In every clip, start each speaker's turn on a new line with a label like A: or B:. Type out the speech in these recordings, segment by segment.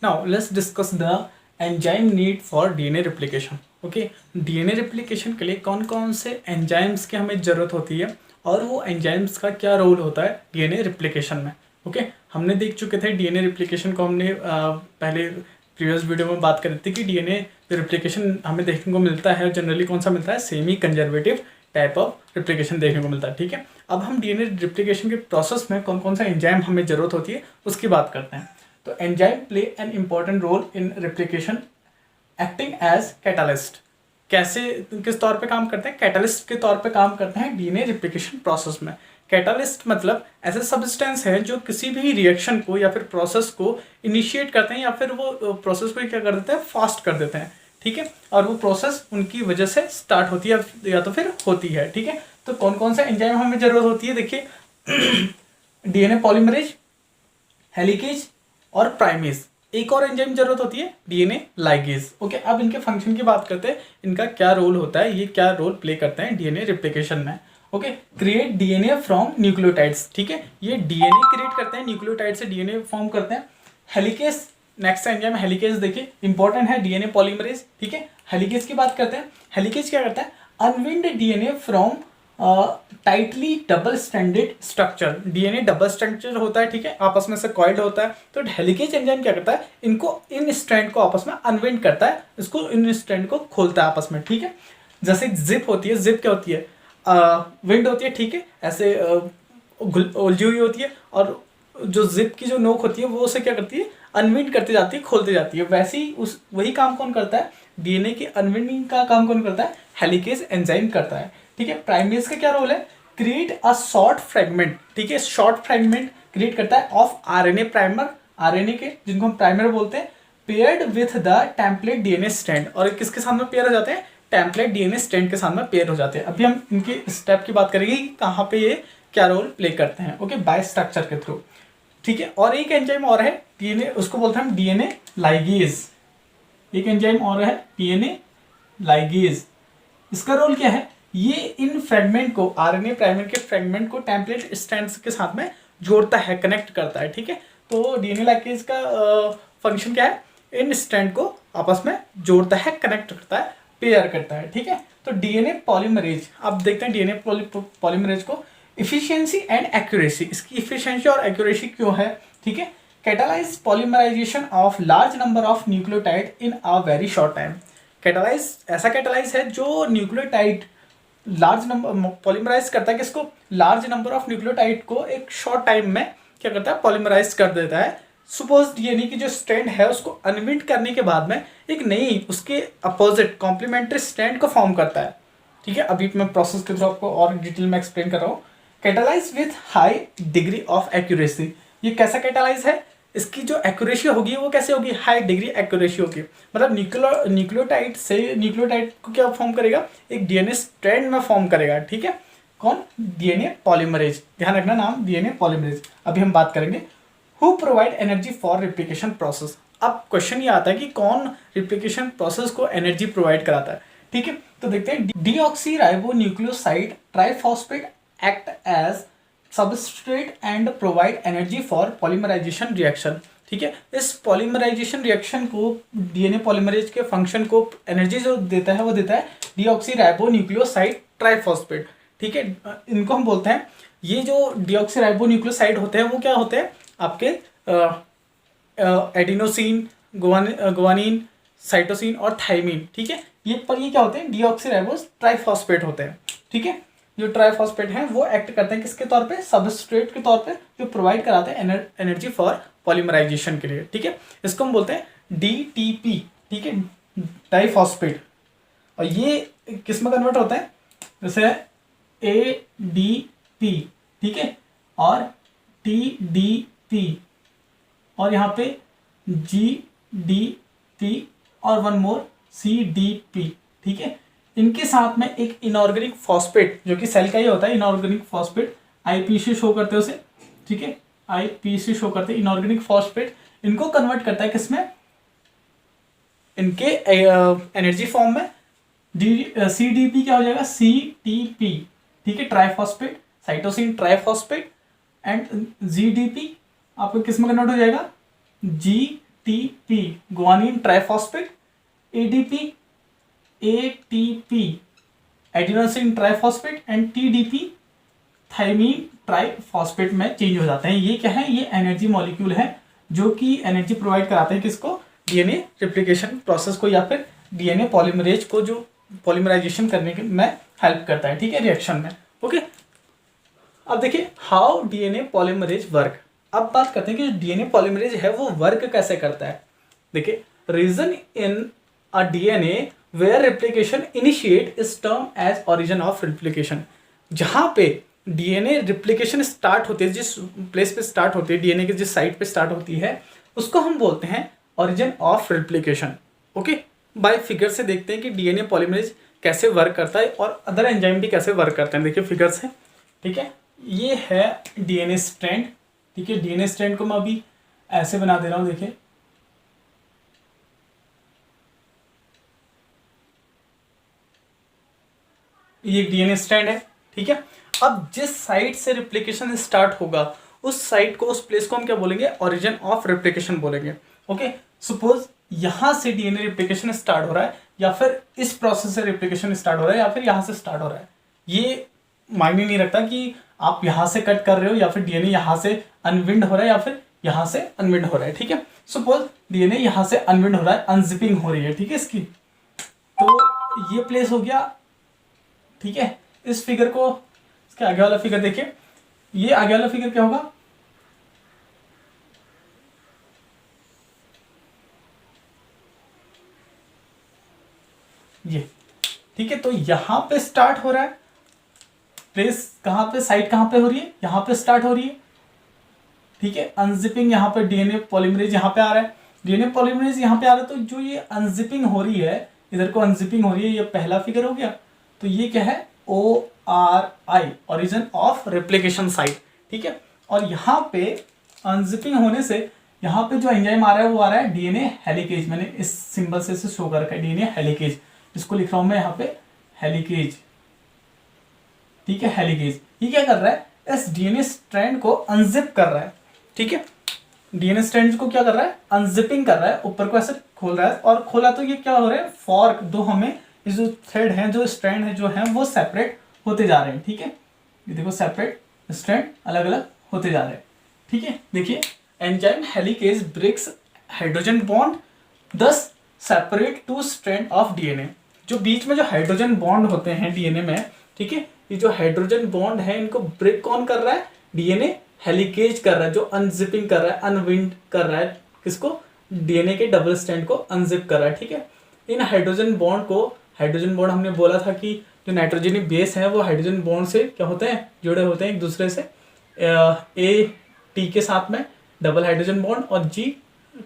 A: Now let's discuss the enzyme need for DNA replication. Okay, DNA replication के लिए कौन कौन से एंजाइम्स की हमें ज़रूरत होती है और वो एंजाइम्स का क्या रोल होता है डीएनए रिप्लिकेशन में। ओके, हमने देख चुके थे डीएनए रिप्लिकेशन को, हमने पहले प्रीवियस वीडियो में बात करी थी कि डीएनए रिप्लिकेशन हमें देखने को मिलता है, जनरली कौन सा मिलता है, semi conservative type of replication देखने को मिलता है। ठीक है, अब हम डीएनए रिप्लिकेशन के प्रोसेस में कौन कौन सा एंजाइम हमें ज़रूरत होती है उसकी बात करते हैं। तो enzyme play an important role in replication acting as catalyst. कैसे, किस तौर पे काम करते हैं, कैटालिस्ट के तौर पे काम करते हैं डीएनए रिप्लिकेशन प्रोसेस में। कैटालिस्ट मतलब ऐसे सब्सटेंस है जो किसी भी रिएक्शन को या फिर प्रोसेस को इनिशिएट करते हैं या फिर वो प्रोसेस को क्या कर देते हैं, फास्ट कर देते हैं। ठीक है, और वो प्रोसेस उनकी वजह से स्टार्ट होती है या तो फिर होती है। ठीक है, तो कौन कौन सा एंजाइम हमें जरूरत होती है, देखिए डीएनए पॉलीमरेज, हेलिकेज और प्राइमेज। एक और एंजाइम जरूरत होती है डीएनए लाइगेज। ओके, अब इनके फंक्शन की बात करते हैं, इनका क्या रोल होता है, ये क्या रोल प्ले करते हैं डीएनए रिप्लिकेशन में। Okay, create DNA from nucleotides. ठीक है, ये डीएनए क्रिएट करते हैं, न्यूक्लियोटाइड से डीएनए फॉर्म करते हैं। हेलिकेज नेक्स्ट एंजाइम हेलिकेज, देखिए इंपॉर्टेंट है डीएनए पॉलीमरेज। ठीक है, हेलिकेज की बात करते हैं। हेलिकेज क्या करता है, unwind DNA from tightly double stranded structure. DNA double structure होता है, ठीक है, आपस में से कॉइल्ड होता है। तो हेलिकेज एंजाइम क्या करता है, इनको इन स्ट्रैंड को आपस में अनविंड करता है, इसको इन स्ट्रैंड को खोलता है आपस में। ठीक है, जैसे जिप होती है, जिप क्या होती है, विंड होती है। ठीक है, ऐसे उलझी हुई होती है और जो जिप की जो नोक होती है वो उसे क्या करती है, अनविंड करती जाती है, खोलती जाती है। वैसे ही उस वही काम कौन करता है, डीएनए की अनविंडिंग का काम कौन करता है, हेलिकेज एंजाइम करता है। ठीक है, प्राइमेज का क्या रोल है, क्रिएट अ शॉर्ट फ्रेगमेंट। ठीक है, शॉर्ट फ्रेगमेंट क्रिएट करता है ऑफ आरएनए प्राइमर, आरएनए के जिनको हम प्राइमर बोलते हैं, paired with the template DNA strand. और किसके साथ में पेयर हो जाते हैं, टेम्पलेट डीएनए स्ट्रैंड के साथ में पेयर हो जाते हैं। अभी हम इनके स्टेप की बात करेंगे कि कहाँ पे ये क्या रोल प्ले करते हैं। ओके, बाय स्ट्रक्चर के थ्रू। ठीक है, और एक एंजाइम और है डीएनए, उसको बोलते हैं हम डीएनए लाइगेज। एक एंजाइम और है डीएनए लाइगेज। इसका रोल क्या है, ये इन फ्रेगमेंट को, आरएनए प्राइमर के फ्रेगमेंट को टेम्पलेट स्ट्रैंड्स के साथ में जोड़ता है, कनेक्ट करता है। ठीक है, तो डीएनए लाइगेज का फंक्शन क्या है, इन स्ट्रैंड को आपस में जोड़ता है, कनेक्ट करता है, पेयर करता है। ठीक है, तो डीएनए पॉलीमरेज, अब देखते हैं डीएनए पॉलीमरेज को इफिशियंसी एंड एक्यूरेसी। इसकी इफिशियंसी और एक्यूरेसी क्यों है, ठीक है, catalyse polymerization of large number of nucleotide in a very short time. Catalyse ऐसा कैटालाइज है जो न्यूक्लियोटाइड लार्ज नंबर पॉलीमराइज करता है, किसको, लार्ज नंबर ऑफ न्यूक्लियोटाइड को एक शॉर्ट टाइम में क्या करता है, पॉलीमराइज कर देता है। सपोज डीएनए की जो स्ट्रैंड है उसको अनविंड करने के बाद में एक नई उसके अपोजिट कॉम्प्लीमेंट्री स्ट्रैंड को फॉर्म करता है। ठीक है, अभी मैं प्रोसेस के थ्रू आपको और डिटेल में एक्सप्लेन कर रहा हूँ। Catalyse with high degree of accuracy, ये कैसा कैटालाइज है, इसकी जो एक्यूरेसी होगी वो कैसे होगी, हाई डिग्री एक्यूरेसी होगी। मतलब न्यूक्लियोटाइड से न्यूक्लियोटाइड को क्या फॉर्म करेगा, एक डीएनए स्ट्रैंड में फॉर्म करेगा। ठीक है, कौन, डीएनए पॉलीमरेज, ध्यान रखना नाम डीएनए पॉलीमरेज। अभी हम बात करेंगे who provide energy for replication process. अब क्वेश्चन ये आता है कि कौन रिप्लिकेशन प्रोसेस को एनर्जी प्रोवाइड कराता है। ठीक है, तो देखते हैं deoxy ribo nucleoside triphosphate act as substrate and provide energy for polymerization reaction. ठीक है, इस पॉलीमराइजेशन रिएक्शन को, डीएनए पॉलीमरेज के फंक्शन को एनर्जी जो देता है वो देता है डीऑक्सी राइबो न्यूक्लियोसाइड ट्राइफॉस्फेट। ठीक है, इनको हम बोलते हैं, ये जो डीऑक्सी राइबो न्यूक्लियोसाइड होते हैं वो क्या होते हैं, आपके एडिनोसिन, गुआनिन, साइटोसिन और थाइमिन। ठीक है, ये क्या होते हैं, डीऑक्सी राइबो ट्राइफॉस्फेट होते हैं। ठीक है, जो ट्राइफॉस्फेट हैं वो एक्ट करते हैं किसके तौर पे, सबस्ट्रेट के तौर पे, जो प्रोवाइड कराते हैं एनर्जी फॉर पॉलीमराइजेशन के लिए। ठीक है, इसको हम बोलते हैं डीटीपी। ठीक है, डाइफॉस्फेट। और ये किस में कन्वर्ट होता है, जैसे एडीपी, ठीक है, और टीडीपी, और यहाँ पे जीडीपी, और वन मोर सीडीपी। ठीक है, इनके साथ में एक इनऑर्गेनिक फॉस्फेट, जो कि सेल का ही होता है, इनऑर्गेनिक फॉस्फेट, आईपी से शो करते हैं उसे। ठीक है, आईपी से शो करते हैं इनऑर्गेनिक फॉस्फेट, इनको कन्वर्ट करता है किसमें, इनके एनर्जी फॉर्म में। सीडीपी क्या हो जाएगा, सीटीपी। ठीक है, triphosphate, cytosine triphosphate, and GDP आपको किस में कन्वर्ट हो जाएगा, ATP guanine triphosphate, ATP adenosine triphosphate and TDP thymine triphosphate में चेंज हो जाते हैं। ये क्या है? ये एनर्जी मॉलिक्यूल है जो कि एनर्जी प्रोवाइड कराते हैं किसको? डीएनए रेप्लिकेशन प्रोसेस को या फिर डीएनए पॉलीमरेज को, जो पॉलीमराइजेशन करने में हेल्प करता है, ठीक है, रिएक्शन में। ओके, अब देखिए हाउ डीएनए पॉलीमरेज वर्क। अब बात करते हैं कि जो डीएनए पॉलीमरेज है वो वर्क कैसे करता है। देखिए, region in a DNA where replication initiate is term as origin of replication. जहां पे डीएनए रिप्लिकेशन स्टार्ट होती है, जिस प्लेस पे स्टार्ट होती है, डीएनए के जिस साइट पे स्टार्ट होती है, उसको हम बोलते हैं origin of replication. Okay, by figure से देखते हैं कि डीएनए पॉलीमरेज कैसे वर्क करता है और अदर एंजाइम भी कैसे वर्क करते हैं। देखिए फिगर से, ठीक है, ये है डीएनए स्ट्रैंड, ठीक है। डीएनए स्ट्रैंड को मैं अभी ऐसे बना दे रहा हूं, देखिए ये एक डीएनए स्ट्रैंड है, ठीक है। अब जिस साइट से रिप्लिकेशन स्टार्ट होगा उस साइट को, उस प्लेस को हम क्या बोलेंगे? ओरिजिन ऑफ रिप्लिकेशन बोलेंगे। ओके, सपोज यहां से डीएनए रिप्लिकेशन स्टार्ट हो रहा है या फिर इस प्रोसेस से रिप्लिकेशन स्टार्ट हो रहा है या फिर यहां से स्टार्ट हो रहा है, ये मायने नहीं रखता कि आप यहां से कट कर रहे हो या फिर डीएनए यहां से अनविंड हो रहा है या फिर यहां से अनविंड हो रहा है, ठीक है। सपोज डीएनए यहां से अनविंड हो रहा है, अनजिपिंग हो रही है, ठीक है इसकी, तो ये प्लेस हो गया, ठीक है। इस फिगर को, इसके आगे वाला फिगर देखिए, ये आगे वाला फिगर क्या होगा? ये, ठीक है। तो यहां पे स्टार्ट हो रहा है, प्लेस कहां पे, साइट कहां पे हो रही है? यहां पे स्टार्ट हो रही है, ठीक है। अनजिपिंग यहां पे डीएनए पॉलीमरेज यहां पे आ रहा है, डीएनए पॉलीमरेज यहां पे आ रहा है, तो जो ये अनजिपिंग हो रही है, इधर को अनजिपिंग हो रही है, ये पहला फिगर हो गया। तो ये क्या है? ORI, origin of replication site, ठीक है। और यहाँ पे अनजिपिंग होने से यहाँ पे जो एंजाइम आ रहा है वो आ रहा है डीएनए हेलिकेज। मैंने इस सिंबल से इसे शो कर रखा है, डीएनए हेलिकेज, इसको लिख रहा हूं मैं यहाँ पे हेलिकेज, ठीक है, हेलिकेज। ये क्या कर रहा है? इस डीएनए स्ट्रैंड को अनजिप कर रहा है, ठीक है। डीएनए स्ट्रैंड को क्या कर रहा है? अनजिपिंग कर रहा है, ऊपर को ऐसे खोल रहा है, और खोला तो ये क्या हो रहा है? फॉर्क, दो हमें ये जो थ्रेड है, जो स्ट्रैंड है, जो है वो सेपरेट होते जा रहे हैं, ठीक है। ये देखो सेपरेट स्ट्रैंड अलग अलग होते जा रहे हैं, ठीक है। देखिए enzyme helicase breaks hydrogen bond, thus separate two strand of DNA. जो बीच में जो हाइड्रोजन बॉन्ड होते हैं डीएनए में, ठीक है, ये जो हाइड्रोजन बॉन्ड है इनको ब्रेक कौन कर रहा है? डीएनए हेलिकेज कर रहा है, जो अनजिपिंग कर रहा है, अनविंड कर रहा है, किसको? डीएनए के डबल स्ट्रैंड को अनजिप कर रहा है, ठीक है। इन हाइड्रोजन बॉन्ड को, हाइड्रोजन बॉन्ड हमने बोला था कि जो नाइट्रोजनी बेस है वो हाइड्रोजन बॉन्ड से क्या होते हैं? जुड़े होते हैं एक दूसरे से। A-T के साथ में डबल हाइड्रोजन बॉन्ड और G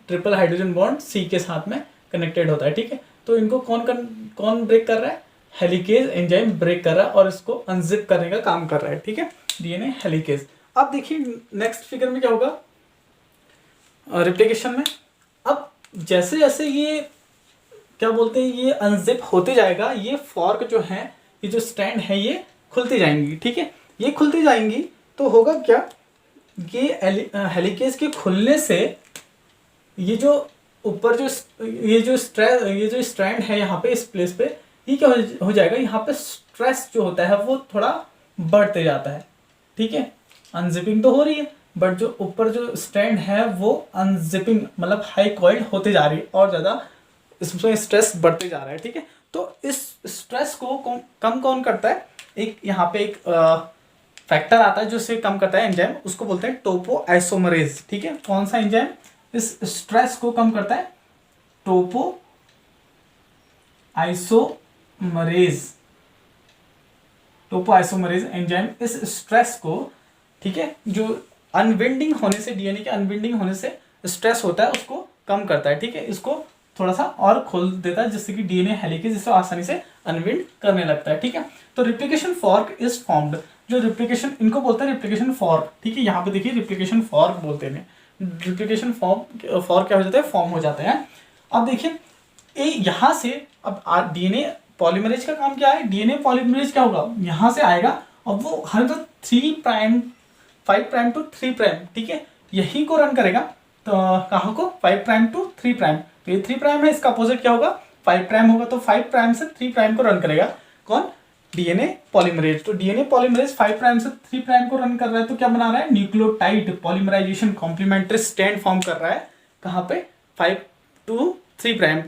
A: triple hydrogen bond C के साथ में कनेक्टेड होता है, ठीक है। तो इनको कौन ब्रेक कर रहा है? हेलिकेज एंजाइम ब्रेक कर रहा है और इसको अनजिप करने का काम कर रहा है, ठीक है, डीएनए हेलिकेज। अब देखिए नेक्स्ट फिगर में क्या होगा रेप्लिकेशन में। अब जैसे जैसे ये क्या बोलते हैं, ये अनजिप होते जाएगा, ये फॉर्क जो है, ये जो स्ट्रैंड है, ये खुलती जाएंगी, ठीक है। ये खुलती जाएंगी तो होगा क्या? ये हेलिकेज के खुलने से ये जो ऊपर जो ये जो स्ट्रैंड है यहाँ पे, इस प्लेस पे, ये क्या हो जाएगा? यहाँ पे स्ट्रेस जो होता है वो थोड़ा बढ़ते जाता है, ठीक है। अनजिपिंग तो हो रही है बट जो ऊपर जो स्ट्रैंड है वो अनजिपिंग मतलब हाई कॉइल्ड होते जा रही है और ज़्यादा इसमें स्ट्रेस बढ़ते जा रहा है, ठीक है। तो इस स्ट्रेस को कम कौन करता है? एक यहाँ पे एक फैक्टर आता है जो इसे कम करता है एंजाइम, उसको बोलते हैं टोपो आइसोमरेज, ठीक है। कौन सा एंजाइम इस स्ट्रेस को कम करता है? टोपो आइसोमरेज, टोपो आइसोमरेज एंजाइम इस स्ट्रेस को, ठीक है, जो अनविंडिंग होने से, डीएनए के अनविंडिंग होने से स्ट्रेस होता है उसको कम करता है, ठीक है। इसको थोड़ा सा और खोल देता है जिससे कि डीएनए हेलिकेज इसको आसानी से अनविंड करने लगता है, ठीक है। तो रिप्लिकेशन फॉर्क इज फॉर्म्ड, जो रिप्लिकेशन, इनको बोलते हैं रिप्लिकेशन फॉर्क, ठीक है। यहाँ पे देखिए रिप्लिकेशन फॉर्क बोलते हैं, रिप्लिकेशन फॉर्क क्या हो जाता है? फॉर्म हो जाते हैं। अब देखिए यहाँ से अब डीएनए पॉलीमरेज का काम क्या है? डीएनए पॉलीमरेज क्या होगा? यहाँ से आएगा और वो हर 3 प्राइम 5 प्राइम टू 3 प्राइम, ठीक है, यही को रन करेगा तो कहाँ को 5 प्राइम टू 3 प्राइम, तो ये 3 प्राइम है, इसका अपोजिट क्या होगा 5 प्राइम होगा, तो 5 प्राइम से 3 प्राइम को रन करेगा कौन, डीएनए पॉलीमरेज। तो डीएनए पॉलीमरेज 5 प्राइम से 3 प्राइम को रन कर रहा है, तो क्या बना रहा है nucleotide polymerization complementary strand form कर रहा है कहाँ पे 5 टू 3 प्राइम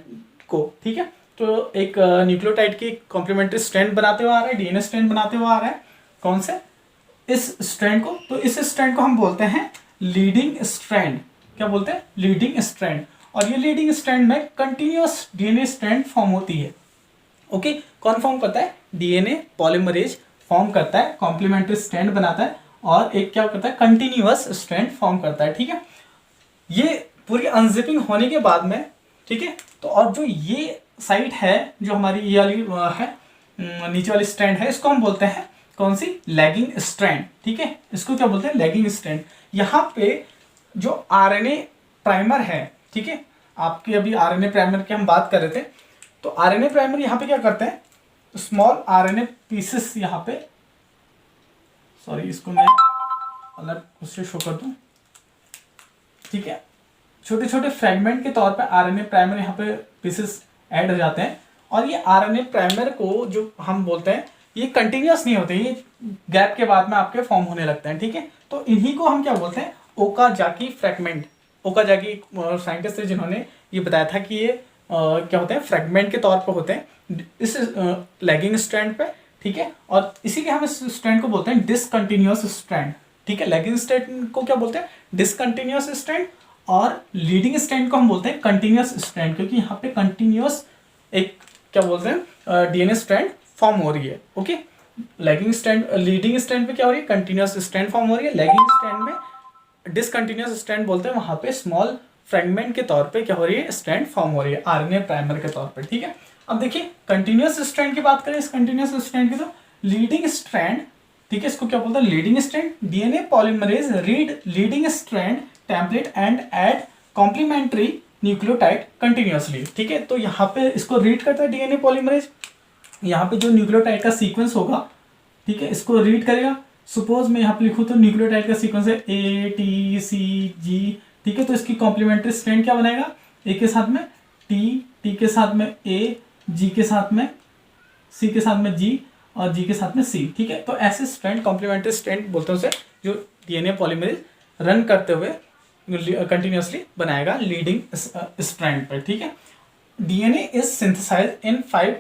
A: को, ठीक है। तो एक न्यूक्लियोटाइड की कॉम्प्लीमेंट्री स्ट्रैंड बनाते हुए आ रहा है, डीएनए स्ट्रैंड बनाते हुए आ रहा है, कौन से इस स्ट्रैंड को, तो इस स्ट्रैंड को हम बोलते हैं लीडिंग स्ट्रैंड। क्या बोलते हैं लीडिंग स्ट्रैंड, और ये लीडिंग स्ट्रैंड में कंटिन्यूअस डीएनए स्ट्रैंड फॉर्म होती है। ओके, कौन फॉर्म करता है डीएनए पॉलीमरेज फॉर्म करता है, कॉम्प्लीमेंट्री स्ट्रैंड बनाता है, और एक क्या करता है कंटिन्यूअस स्ट्रैंड फॉर्म करता है, ठीक है। ये पूरी अनजिपिंग होने के बाद में, ठीक है, तो और जो ये साइट है जो हमारी ये वाली है नीचे वाली स्ट्रैंड है, इसको हम बोलते हैं कौन सी लैगिंग स्ट्रैंड, ठीक है, इसको क्या बोलते हैं लैगिंग स्ट्रैंड। यहाँ पे जो आरएनए प्राइमर है, ठीक है, आपके अभी आरएनए प्राइमर की हम बात कर रहे थे, तो आरएनए प्राइमर यहाँ पे क्या करते हैं स्मॉल आरएनए पीसेस, यहाँ पे सॉरी इसको मैं अलग उससे शो कर दूं, ठीक है, छोटे छोटे फ्रेगमेंट के तौर पे आरएनए प्राइमर यहाँ पे पीसेस ऐड हो जाते हैं, और ये आरएनए प्राइमर को जो हम बोलते हैं ये कंटिन्यूअस नहीं होते, ये गैप के बाद में आपके फॉर्म होने लगते हैं, ठीक है। तो इन्हीं को हम क्या बोलते हैं ओकाजाकी फ्रैगमेंट। ओकाजाकी साइंटिस्ट थे जिन्होंने ये बताया था कि ये क्या होते हैं फ्रैगमेंट के तौर पे होते हैं इस लैगिंग स्ट्रैंड पे, ठीक है, और इसी के हम इस स्ट्रैंड को बोलते हैं डिसकंटिन्यूअस स्ट्रैंड, ठीक है। लैगिंग स्ट्रैंड को क्या बोलते हैं डिसकंटिन्यूअस स्ट्रैंड, और लीडिंग स्ट्रैंड को हम बोलते हैं कंटिन्यूअस स्ट्रैंड, क्योंकि यहाँ पे कंटिन्यूअस एक क्या बोलते हैं डीएनए स्ट्रैंड फॉर्म हो रही है। Okay, lagging strand leading strand पे क्या हो रही है कंटिन्यूअस स्ट्रैंड फॉर्म हो रही है, लैगिंग स्ट्रैंड में डिसकंटिन्यूअस स्ट्रैंड बोलते हैं, वहां पे स्मॉल फ्रेगमेंट के तौर पे क्या हो रही है स्ट्रैंड फॉर्म हो रही है आरएनए प्राइमर के तौर पे, ठीक है। अब देखिए कंटिन्यूअस स्ट्रैंड की बात करें, इस कंटिन्यूअस स्ट्रैंड की, तो लीडिंग स्ट्रैंड, ठीक है, इसको क्या बोलते हैं leading strand, DNA polymerase read leading strand template and add complementary nucleotide continuously, ठीक है। तो यहाँ पे इसको रीड करता है डीएनए पॉलीमरेज, यहाँ पे जो न्यूक्लियोटाइड का सीक्वेंस होगा, ठीक है, इसको रीड करेगा। सपोज मैं यहाँ पे लिखूँ तो न्यूक्लियोटाइड का सीक्वेंस है ए टी सी जी, ठीक है, तो इसकी कॉम्प्लीमेंट्री स्ट्रैंड क्या बनाएगा ए के साथ में टी, टी के साथ में ए, जी के साथ में सी के साथ में जी, और जी के साथ में सी, ठीक है। तो ऐसे स्ट्रैंड कॉम्प्लीमेंट्री स्ट्रैंड बोलते हैं उसे, जो डीएनए पॉलीमरेज रन करते हुए कंटिन्यूअसली बनाएगा लीडिंग स्ट्रैंड पर, ठीक है। DNA is synthesize in 5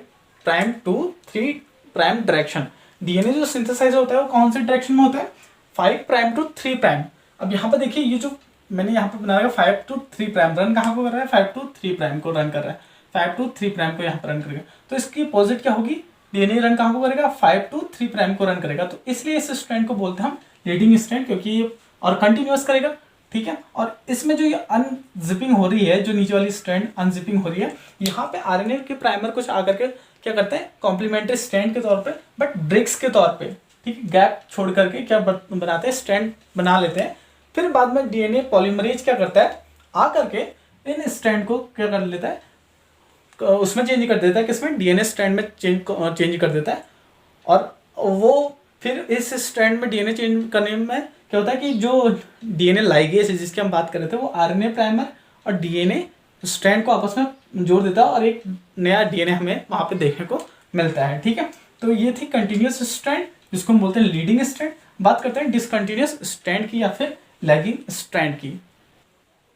A: prime to 3 prime direction. DNA जो सिंथेसाइज होता है वो कौन से डायरेक्शन में होता है 5 प्राइम टू 3 प्राइम। अब यहाँ पर देखिए ये जो मैंने यहाँ पे बनाया 5 टू 3 प्राइम रन कहाँ को कर रहा है 5 टू 3 प्राइम को रन कर रहा है, 5 टू 3 प्राइम को यहाँ पर रन करेगा, तो इसकी अपोजिट क्या होगी डीएनए रन कहाँ को करेगा 5 टू 3 प्राइम को रन करेगा। तो इसलिए इस स्ट्रैंड को बोलते हैं हम लीडिंग स्ट्रैंड, क्योंकि ये और कंटिन्यूअस करेगा, ठीक है। और इसमें जो ये अनजिपिंग हो रही है, जो नीचे वाली स्ट्रैंड अनजिपिंग हो रही है, यहाँ पे आरएनए के प्राइमर कुछ आकर के क्या करते हैं कॉम्प्लीमेंट्री स्ट्रैंड के तौर पे, बट ब्रेक्स के तौर पे, ठीक है, गैप छोड़ करके क्या बनाते हैं स्ट्रैंड बना लेते हैं। फिर बाद में डीएनए पॉलीमरेज क्या करता है आ करके इन स्ट्रैंड को क्या कर लेता है उसमें चेंज कर देता है, किसमें डीएनए स्ट्रैंड में चेंज कर देता है, और वो फिर इस स्ट्रैंड में डीएनए चेंज करने में क्या होता है कि जो डीएनए लाइगेज है जिसकी हम बात कर रहे थे वो आरएनए प्राइमर और डीएनए स्ट्रैंड को आपस में जोड़ देता है, और एक नया डीएनए हमें वहाँ पे देखने को मिलता है, ठीक है। तो ये थी कंटिन्यूअस स्ट्रैंड जिसको हम बोलते हैं लीडिंग स्ट्रैंड। बात करते हैं डिसकंटिन्यूअस स्ट्रैंड की या फिर लैगिंग स्ट्रैंड की।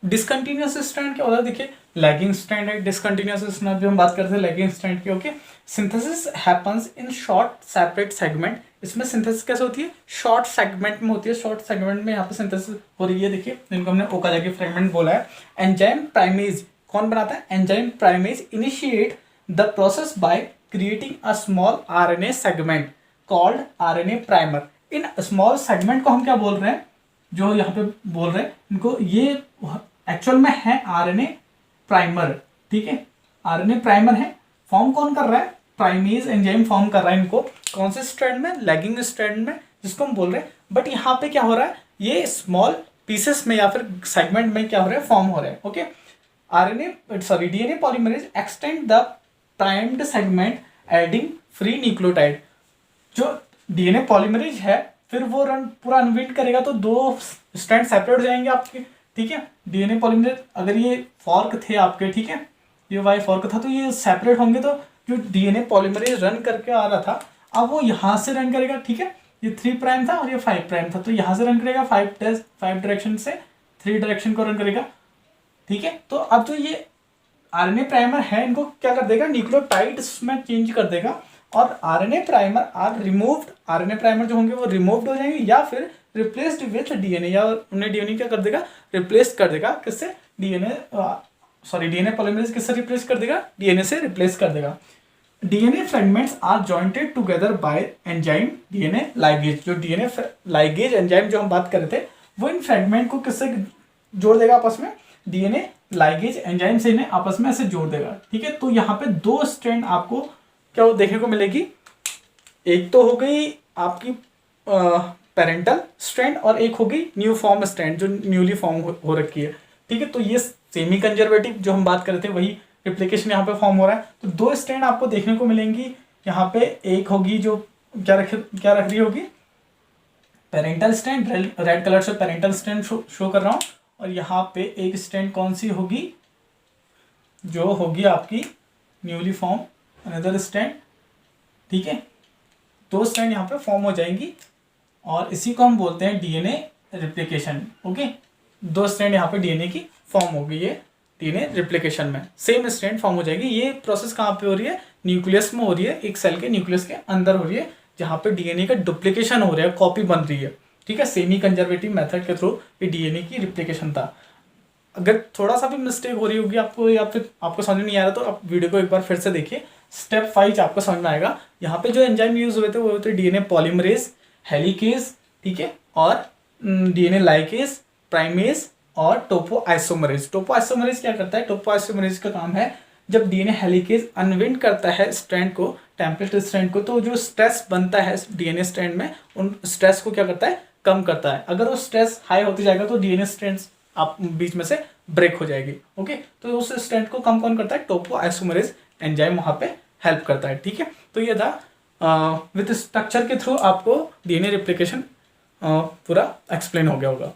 A: डिसकंटिन्यूअस स्ट्रैंड क्या होता है देखिए, लैगिंग स्ट्रैंड है, डिसकंटिन्यूअस स्ट्रैंड जो हम बात करते हैं लैगिंग स्ट्रैंड की, okay. Synthesis happens in short separate segment. इसमें सिंथेसिस कैसे होती है शॉर्ट सेगमेंट में होती है, शॉर्ट सेगमेंट में यहाँ पे सिंथेसिस हो रही है, देखिए जिनको हमने ओकाजाकी फ्रेगमेंट बोला है। एंजाइम प्राइमेज कौन बनाता है, enzyme primase initiate the process by creating a small RNA segment called RNA primer. In small segment को हम क्या बोल रहे हैं, जो यहाँ पे बोल रहे हैं इनको, ये एक्चुअल में है आरएनए प्राइमर, ठीक है, आरएनए प्राइमर है। फॉर्म कौन कर रहा है, प्राइमेज एंजाइम फॉर्म कर रहा है इनको, कौन से स्ट्रैंड में, लैगिंग स्ट्रैंड में जिसको हम बोल रहे हैं। बट यहाँ पे क्या हो रहा है, ये स्मॉल पीसेस में या फिर सेगमेंट में क्या हो रहा है फॉर्म हो रहा है, okay. DNA polymerase extend the primed segment adding free nucleotide. जो डीएनए पॉलीमरेज है फिर वो रन पूरा अनवील्ड करेगा तो 2 स्ट्रैंड सेपरेट हो जाएंगे आपके, ठीक है। डीएनए पॉलीमरेज अगर ये फॉर्क थे आपके, ठीक है, ये वाई फॉर्क था तो ये सेपरेट होंगे, तो जो डीएनए पॉलीमरेज रन करके आ रहा था अब वो यहाँ से रन करेगा, ठीक है। ये 3 प्राइम था और ये 5 प्राइम था, तो यहाँ से रन करेगा 5 डायरेक्शन से 3 डायरेक्शन को रन करेगा, ठीक है। तो अब जो ये आरएनए प्राइमर है इनको क्या कर देगा, न्यूक्लियोटाइड्स में चेंज कर देगा, और RNA primer are removed, RNA primer जो होंगे वो रिमूव्ड हो जाएंगे या फिर रिप्लेस्ड विथ डीएनए, या उन्हें डीएनए क्या कर देगा, रिप्लेस कर देगा। किससे, डीएनए पॉलीमरेज किससे रिप्लेस कर देगा, डीएनए से रिप्लेस कर देगा। DNA fragments are jointed together by enzyme DNA ligase. जो डीएनए लाइगेज एंजाइम जो हम बात कर रहे थे वो इन फ्रेगमेंट को किससे जोड़ देगा आपस में, डीएनए लाइगेज एंजाइम से इन्हें आपस में ऐसे जोड़ देगा, ठीक है। तो यहाँ पे 2 स्ट्रैंड आपको क्या देखने को मिलेगी, एक तो हो गई आपकी पेरेंटल स्ट्रैंड और एक हो गई न्यू फॉर्म स्ट्रैंड जो न्यूली फॉर्म हो रखी है, ठीक है। तो ये सेमी कंजर्वेटिव जो हम बात कर रहे थे वही रिप्लिकेशन यहाँ पे फॉर्म हो रहा है। तो 2 स्ट्रैंड आपको देखने को मिलेंगी यहाँ पे, एक होगी जो क्या रख रही होगी, पेरेंटल स्ट्रैंड, रेड कलर से पेरेंटल स्ट्रैंड शो कर रहा हूँ, और यहाँ पे एक स्ट्रैंड कौन सी होगी, जो होगी आपकी न्यूली फॉर्म अनदर स्ट्रैंड, ठीक है। 2 स्ट्रैंड यहाँ पे फॉर्म हो जाएंगी और इसी को हम बोलते हैं डीएनए रिप्लिकेशन, ओके। 2 स्ट्रैंड यहाँ पे डीएनए की फॉर्म होगी, ये डीएनए रिप्लिकेशन में सेम स्ट्रैंड फॉर्म हो जाएगी। ये प्रोसेस कहाँ पे हो रही है, न्यूक्लियस में हो रही है, एक सेल के न्यूक्लियस के अंदर हो रही है, जहाँ पे डीएनए का डुप्लीकेशन हो रहा है, कॉपी बन रही है, ठीक है। सेमी कंजर्वेटिव मेथड के थ्रू ये डीएनए की रिप्लिकेशन था। अगर थोड़ा सा भी मिस्टेक हो रही होगी आपको या फिर आपको समझ में नहीं आ रहा तो आप वीडियो को एक बार फिर से देखिए, स्टेप 5 आपको समझ में आएगा। यहाँ पे जो एंजाइम यूज हुए थे वो होते डीएनए पॉलीमरेज, हेलिकेज, ठीक है, और डीएनए लाइकेज, प्राइमेज और टोपो आइसोमरेज। टोपो आइसोमरेज क्या करता है, टोपो आइसोमरेज का काम है जब डीएनए हेलिकेज अनविंड करता है स्ट्रैंड को, टेम्पलेट स्ट्रैंड को, तो जो स्ट्रेस बनता है डीएनए स्ट्रैंड में उन स्ट्रेस को क्या करता है, कम करता है। अगर वो स्ट्रेस हाई होती जाएगा तो डीएनए स्ट्रैंड आप बीच में से ब्रेक हो जाएगी, ओके। तो उस स्ट्रैंड को कम कौन करता है, टोपो आइसोमरेज एंजाइम वहाँ पे हेल्प करता है, ठीक है। तो ये था विथ स्ट्रक्चर के थ्रू आपको डीएनए रिप्लिकेशन पूरा एक्सप्लेन हो गया होगा।